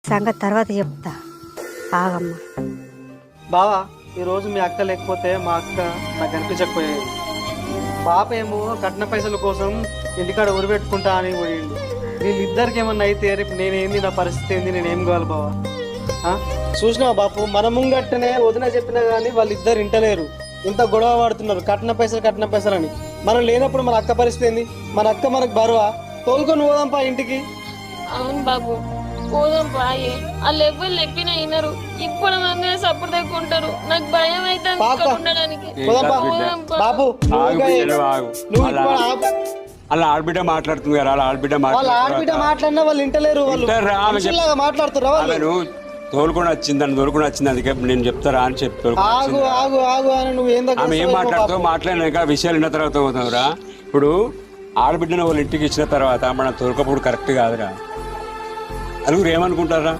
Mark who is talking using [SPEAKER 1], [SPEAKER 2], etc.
[SPEAKER 1] సంగతి తర్వాత చెప్తా ఆగమ్మా.
[SPEAKER 2] బావా ఈరోజు మీ అక్క లేకపోతే మా అక్క నాకు కనిపించకపోయేది. పాప ఏమో కట్న పైసల కోసం ఇంటికాడ ఉరిపెట్టుకుంటా అని పోయిండు. వీళ్ళిద్దరికి ఏమన్నా అయితే రేపు నేనేంది, నా పరిస్థితి ఏంది, నేనేం కావాలి బావా? చూసినావా బాపు, మన ముంగట్టనే వదిన చెప్పినా కానీ వాళ్ళిద్దరు ఇంటలేరు. ఇంత గొడవ పడుతున్నారు కట్న పైసలు అని. మనం లేనప్పుడు మన అక్క పరిస్థితి ఏంది? మన అక్క మనకు బరువా? తోలుకొని పోదాంపా ఇంటికి.
[SPEAKER 3] అవును బాబు, పోదాం పాయే. వాళ్ళు ఎవ్వరు లెప్పినా వినరు. ఇప్పుడు మంది సపోర్ట్ దగ్గుంటారు. నాకు భయం అయితే ఉండడానికి.
[SPEAKER 2] బాబు
[SPEAKER 4] అలా ఆడబిడ్డ మాట్లాడుతుంది కదా,
[SPEAKER 2] వాళ్ళ ఆడబిడ్డ మాట్లాడినా వాళ్ళు ఇంటలేరు. వాళ్ళు మాట్లాడుతారు.
[SPEAKER 4] తోలుకొని వచ్చింది అందుకే నేను చెప్తారా అని చెప్పి
[SPEAKER 2] ఆగు ఆగు ఆగు అని నువ్వు
[SPEAKER 4] ఆమె ఏం మాట్లాడుతావు మాట్లాడినాక విషయాలు విన్న తర్వాత అవుతావురా. ఇప్పుడు ఆడబిడ్డను వాళ్ళ ఇంటికి ఇచ్చిన తర్వాత మన తోలుకప్పుడు కరెక్ట్ కాదురా. నలుగురు ఏమనుకుంటారా?